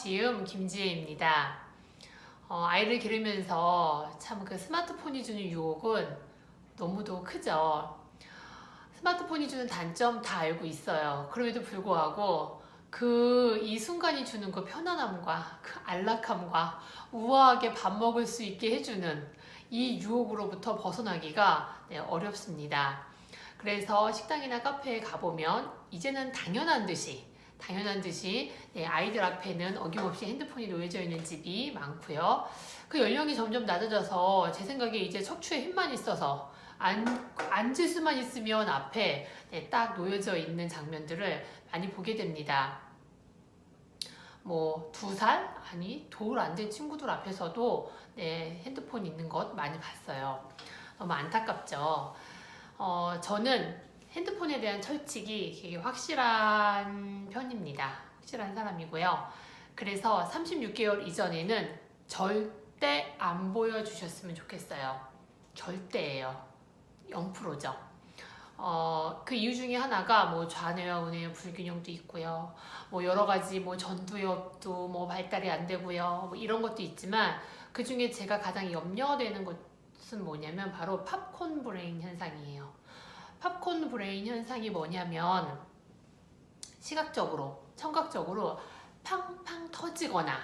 지음 김지혜입니다. 아이를 기르면서 참 그 스마트폰이 주는 유혹은 너무도 크죠. 스마트폰이 주는 단점 다 알고 있어요. 그럼에도 불구하고 이 순간이 주는 그 편안함과 그 안락함과 우아하게 밥 먹을 수 있게 해주는 이 유혹으로부터 벗어나기가 어렵습니다. 그래서 식당이나 카페에 가보면 이제는 당연한 듯이 아이들 앞에는 어김없이 핸드폰이 놓여져 있는 집이 많고요. 그 연령이 점점 낮아져서 제 생각에 이제 척추에 힘만 있어서 앉을 수만 있으면 앞에 딱 놓여져 있는 장면들을 많이 보게 됩니다. 뭐 2살? 아니 돌 안 된 친구들 앞에서도 핸드폰 있는 것 많이 봤어요. 너무 안타깝죠. 저는 핸드폰에 대한 철칙이 되게 확실한 편입니다. 확실한 사람이고요. 그래서 36개월 이전에는 절대 안 보여주셨으면 좋겠어요. 절대예요. 0%죠. 그 이유 중에 하나가 뭐 좌뇌와 우뇌의 불균형도 있고요. 뭐 여러 가지 뭐 전두엽도 뭐 발달이 안 되고요. 뭐 이런 것도 있지만 그 중에 제가 가장 염려되는 것은 뭐냐면 바로 팝콘 브레인 현상이에요. 팝콘 브레인 현상이 뭐냐면 시각적으로, 청각적으로 팡팡 터지거나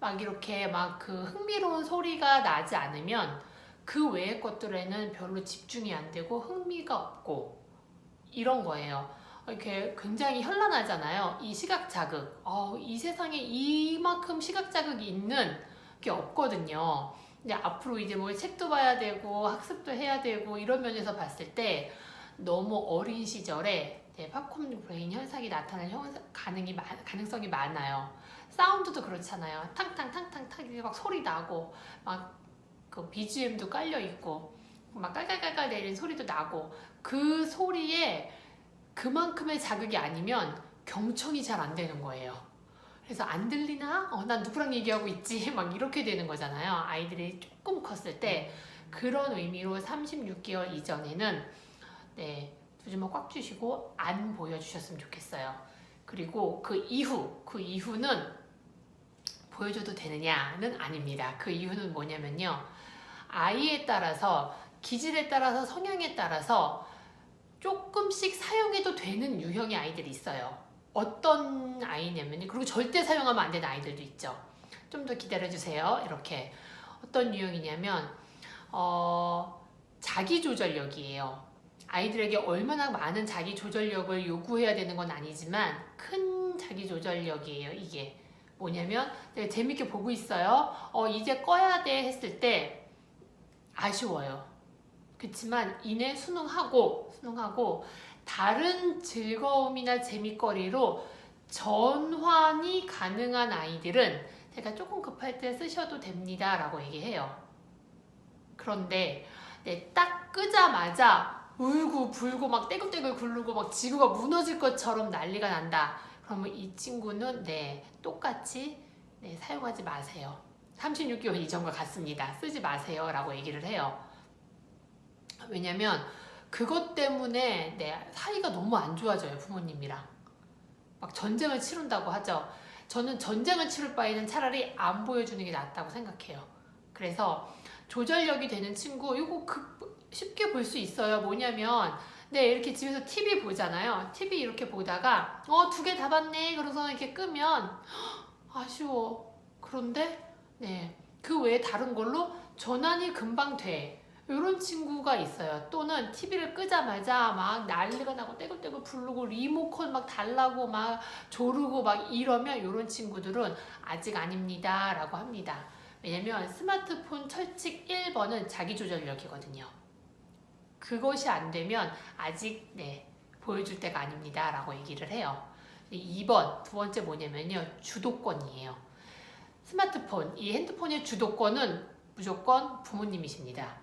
막 이렇게 막 그 흥미로운 소리가 나지 않으면 그 외의 것들에는 별로 집중이 안 되고 흥미가 없고 이런 거예요. 이렇게 굉장히 현란하잖아요. 이 시각 자극. 이 세상에 이만큼 시각 자극이 있는 게 없거든요. 근데 앞으로 이제 뭐 책도 봐야 되고 학습도 해야 되고 이런 면에서 봤을 때 너무 어린 시절에 팝콘 브레인 현상이 나타날 가능성이 많아요. 사운드도 그렇잖아요. 탕탕탕탕탕 막 소리 나고 막 그 BGM도 깔려 있고 막 깔깔깔깔 내리는 소리도 나고 그 소리에 그만큼의 자극이 아니면 경청이 잘 안 되는 거예요. 그래서 안 들리나? 난 누구랑 얘기하고 있지? 막 이렇게 되는 거잖아요. 아이들이 조금 컸을 때 그런 의미로 36개월 이전에는 두 주먹 꽉 쥐시고 안 보여주셨으면 좋겠어요. 그리고 그 이후는 보여줘도 되느냐는 아닙니다. 그 이유는 뭐냐면요. 아이에 따라서, 기질에 따라서, 성향에 따라서 조금씩 사용해도 되는 유형의 아이들이 있어요. 어떤 아이냐면요. 그리고 절대 사용하면 안 되는 아이들도 있죠. 좀 더 기다려주세요. 이렇게. 어떤 유형이냐면, 자기조절력이에요. 아이들에게 얼마나 많은 자기조절력을 요구해야 되는 건 아니지만 큰 자기조절력이에요. 이게 뭐냐면 내가 재밌게 보고 있어요. 이제 꺼야 돼 했을 때 아쉬워요. 그렇지만 이내 수능하고 다른 즐거움이나 재밌거리로 전환이 가능한 아이들은 제가 조금 급할 때 쓰셔도 됩니다 라고 얘기해요. 그런데 딱 끄자마자 울고 불고 막 떼굴떼굴 굴르고 막 지구가 무너질 것처럼 난리가 난다. 그러면 이 친구는 똑같이 사용하지 마세요. 36개월 이전과 같습니다. 쓰지 마세요 라고 얘기를 해요. 왜냐면 그것 때문에 사이가 너무 안 좋아져요. 부모님이랑 막 전쟁을 치른다고 하죠. 저는 전쟁을 치를 바에는 차라리 안 보여주는 게 낫다고 생각해요. 그래서 조절력이 되는 친구 이거 쉽게 볼 수 있어요. 뭐냐면 이렇게 집에서 TV 보잖아요. TV 이렇게 보다가 2개 다 봤네 그래서 이렇게 끄면 아쉬워. 그런데 그 외에 다른 걸로 전환이 금방 돼. 이런 친구가 있어요. 또는 TV를 끄자마자 막 난리가 나고 떼굴떼굴 부르고 리모컨 막 달라고 막 조르고 막 이러면 이런 친구들은 아직 아닙니다 라고 합니다. 왜냐면 스마트폰 철칙 1번은 자기조절력이거든요. 그것이 안 되면 아직 보여줄 때가 아닙니다 라고 얘기를 해요. 2번 두 번째 뭐냐면요. 주도권이에요. 스마트폰, 이 핸드폰의 주도권은 무조건 부모님이십니다.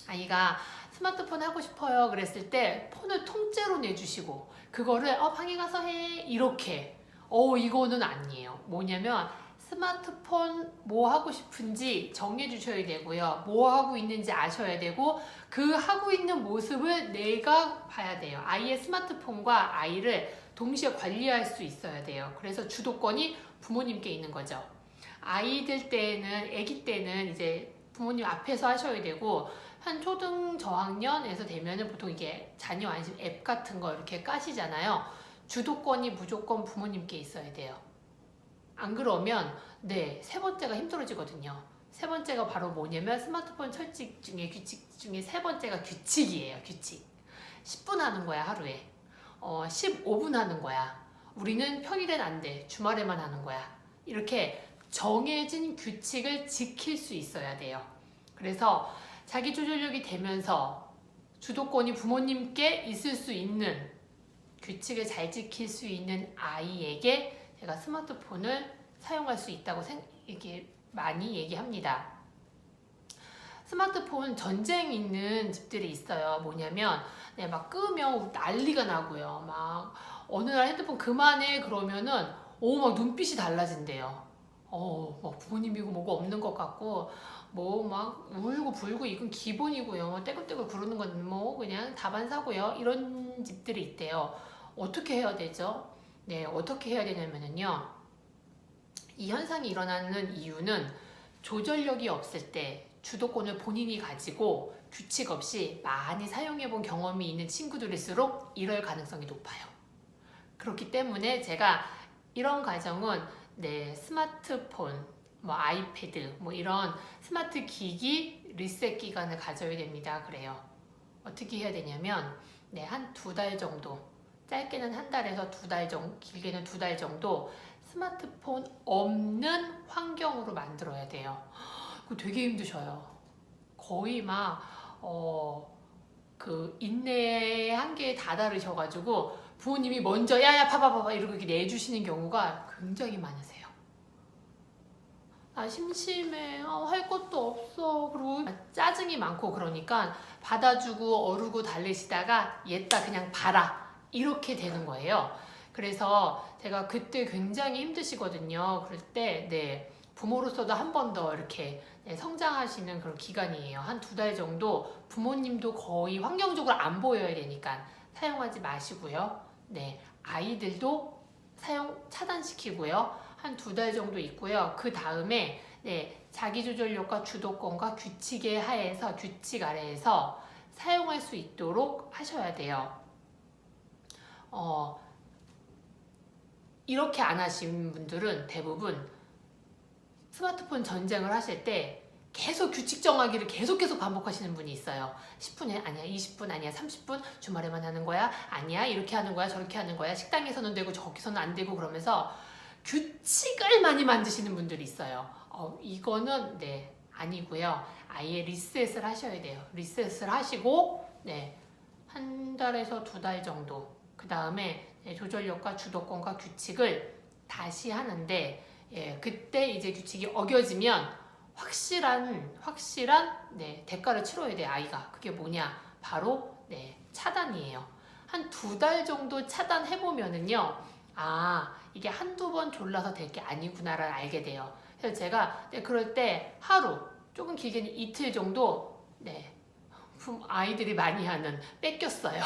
아이가 스마트폰 하고 싶어요 그랬을 때 폰을 통째로 내주시고 그거를 방에 가서 해 이렇게 이거는 아니에요. 뭐냐면 스마트폰 뭐 하고 싶은지 정해 주셔야 되고요. 뭐 하고 있는지 아셔야 되고 그 하고 있는 모습을 내가 봐야 돼요. 아이의 스마트폰과 아이를 동시에 관리할 수 있어야 돼요. 그래서 주도권이 부모님께 있는 거죠. 아이들 때는, 아기 때는 이제 부모님 앞에서 하셔야 되고, 한 초등 저학년에서 되면은 보통 이게 자녀 안심 앱 같은 거 이렇게 까시잖아요. 주도권이 무조건 부모님께 있어야 돼요. 안 그러면 세 번째가 힘들어지거든요. 세 번째가 바로 뭐냐면 스마트폰 설치 중에 규칙 중에 세 번째가 규칙이에요. 규칙. 10분 하는 거야, 하루에. 15분 하는 거야. 우리는 평일엔 안 돼. 주말에만 하는 거야. 이렇게 정해진 규칙을 지킬 수 있어야 돼요. 그래서 자기 조절력이 되면서 주도권이 부모님께 있을 수 있는, 규칙을 잘 지킬 수 있는 아이에게 제가 스마트폰을 사용할 수 있다고 이렇게 많이 얘기합니다. 스마트폰 전쟁 있는 집들이 있어요. 뭐냐면 막 끄면 난리가 나고요. 막 어느 날 핸드폰 그만해 그러면은 막 눈빛이 달라진대요. 막 부모님이고 뭐고 없는 것 같고 뭐 막 울고 불고 이건 기본이고요. 떼굴떼굴 구르는 건 뭐 그냥 다반사고요. 이런 집들이 있대요. 어떻게 해야 되죠? 어떻게 해야 되냐면은요. 이 현상이 일어나는 이유는 조절력이 없을 때 주도권을 본인이 가지고 규칙 없이 많이 사용해본 경험이 있는 친구들일수록 이럴 가능성이 높아요. 그렇기 때문에 제가 이런 가정은 스마트폰, 뭐 아이패드, 뭐 이런 스마트 기기 리셋 기간을 가져야 됩니다. 그래요. 어떻게 해야 되냐면 한 2달 정도, 짧게는 1달에서 2달 정도, 길게는 2달 정도 스마트폰 없는 환경으로 만들어야 돼요. 그거 되게 힘드셔요. 거의 막 그 인내의 한계에 다다르셔가지고 부모님이 먼저 야야 봐봐 이러고 이렇게 내주시는 경우가 굉장히 많으세요. 아 심심해, 할 것도 없어, 그리고 짜증이 많고 그러니까 받아주고 어르고 달래시다가 얘다 그냥 봐라 이렇게 되는 거예요. 그래서 제가 그때 굉장히 힘드시거든요. 그럴 때 부모로서도 한 번 더 이렇게 성장하시는 그런 기간이에요. 한 2달 정도 부모님도 거의 환경적으로 안 보여야 되니까 사용하지 마시고요. 아이들도 사용 차단시키고요. 한 2달 정도 있고요. 그 다음에 자기조절력과 주도권과 규칙 아래에서 사용할 수 있도록 하셔야 돼요. 이렇게 안 하신 분들은 대부분 스마트폰 전쟁을 하실 때 계속 규칙 정하기를 계속 반복하시는 분이 있어요. 10분에 아니야, 20분 아니야, 30분 주말에만 하는 거야, 아니야 이렇게 하는 거야, 저렇게 하는 거야, 식당에서는 되고 저기서는 안 되고 그러면서 규칙을 많이 만드시는 분들이 있어요. 이거는 아니고요. 아예 리셋을 하셔야 돼요. 리셋을 하시고 1달에서 2달 정도 그 다음에 조절력과 주도권과 규칙을 다시 하는데 그때 이제 규칙이 어겨지면 확실한 대가를 치러야 돼 아이가. 그게 뭐냐? 바로 차단이에요. 한 2달 정도 차단해보면은요. 이게 한두 번 졸라서 될 게 아니구나를 알게 돼요. 그래서 제가 그럴 때 하루, 조금 길게는 이틀 정도 아이들이 많이 하는 뺏겼어요.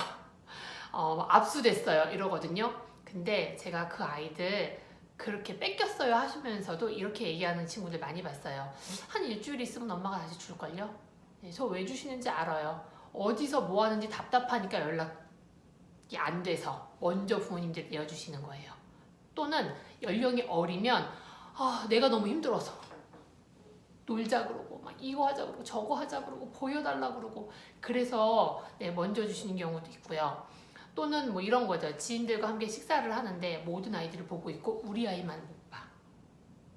압수됐어요. 이러거든요. 근데 제가 그 아이들 그렇게 뺏겼어요 하시면서도 이렇게 얘기하는 친구들 많이 봤어요. 한 일주일 있으면 엄마가 다시 줄걸요? 저 왜 주시는지 알아요. 어디서 뭐 하는지 답답하니까 연락이 안 돼서 먼저 부모님들 내어주시는 거예요. 또는 연령이 어리면 내가 너무 힘들어서 놀자 그러고 막 이거 하자 그러고 저거 하자 그러고 보여달라 그러고 그래서 먼저 주시는 경우도 있고요. 또는 뭐 이런 거죠. 지인들과 함께 식사를 하는데 모든 아이들을 보고 있고 우리 아이만 못 봐.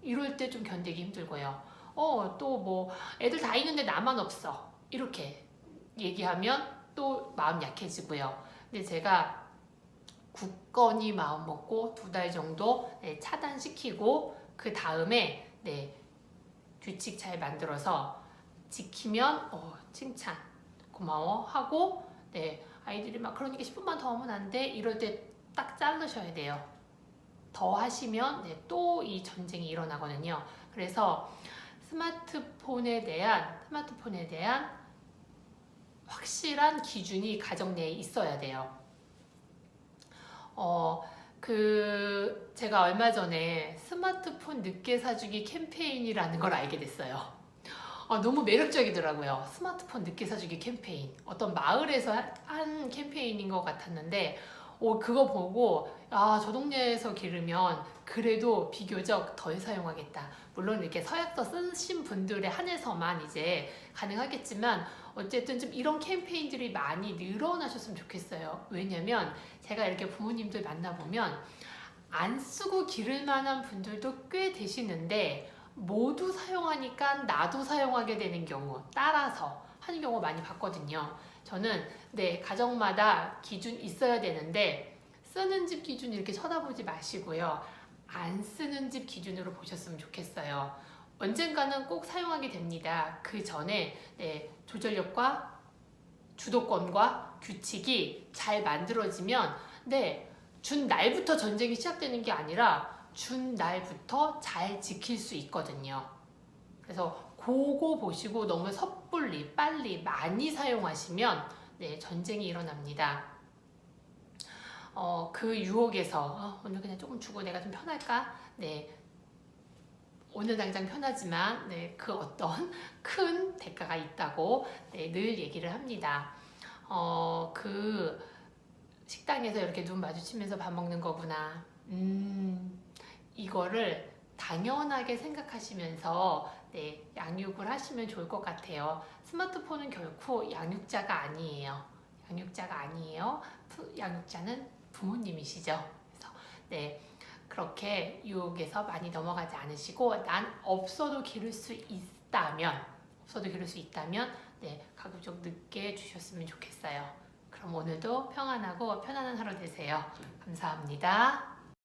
이럴 때 좀 견디기 힘들고요. 또 뭐 애들 다 있는데 나만 없어. 이렇게 얘기하면 또 마음 약해지고요. 근데 제가 굳건히 마음 먹고 2달 정도 차단시키고 그 다음에 규칙 잘 만들어서 지키면 칭찬 고마워 하고 아이들이 막 그러니까 10분만 더 하면 안 돼? 이럴 때 딱 자르셔야 돼요. 더 하시면 또 이 전쟁이 일어나거든요. 그래서 스마트폰에 대한 확실한 기준이 가정 내에 있어야 돼요. 제가 얼마 전에 스마트폰 늦게 사주기 캠페인이라는 걸 알게 됐어요. 너무 매력적이더라고요. 스마트폰 늦게 사주기 캠페인. 어떤 마을에서 한 캠페인인 것 같았는데, 그거 보고, 저 동네에서 기르면 그래도 비교적 덜 사용하겠다. 물론 이렇게 서약서 쓰신 분들에 한해서만 이제 가능하겠지만, 어쨌든 좀 이런 캠페인들이 많이 늘어나셨으면 좋겠어요. 왜냐면 제가 이렇게 부모님들 만나보면 안 쓰고 기를 만한 분들도 꽤 되시는데, 모두 사용하니까 나도 사용하게 되는 경우, 따라서 하는 경우 많이 봤거든요. 저는 가정마다 기준 있어야 되는데, 쓰는 집 기준 이렇게 쳐다보지 마시고요. 안 쓰는 집 기준으로 보셨으면 좋겠어요. 언젠가는 꼭 사용하게 됩니다. 그 전에 조절력과 주도권과 규칙이 잘 만들어지면 준 날부터 전쟁이 시작되는 게 아니라 준 날부터 잘 지킬 수 있거든요. 그래서 그거 보시고 너무 섣불리 빨리 많이 사용하시면 전쟁이 일어납니다. 그 유혹에서 오늘 그냥 조금 주고 내가 좀 편할까? 오늘 당장 편하지만 그 어떤 큰 대가가 있다고 늘 얘기를 합니다. 그 식당에서 이렇게 눈 마주치면서 밥 먹는 거구나. 이거를 당연하게 생각하시면서 양육을 하시면 좋을 것 같아요. 스마트폰은 결코 양육자가 아니에요. 양육자가 아니에요. 양육자는 부모님이시죠. 그래서 그렇게 유혹에서 많이 넘어가지 않으시고, 난 없어도 기를 수 있다면 가급적 늦게 주셨으면 좋겠어요. 그럼 오늘도 평안하고 편안한 하루 되세요. 감사합니다.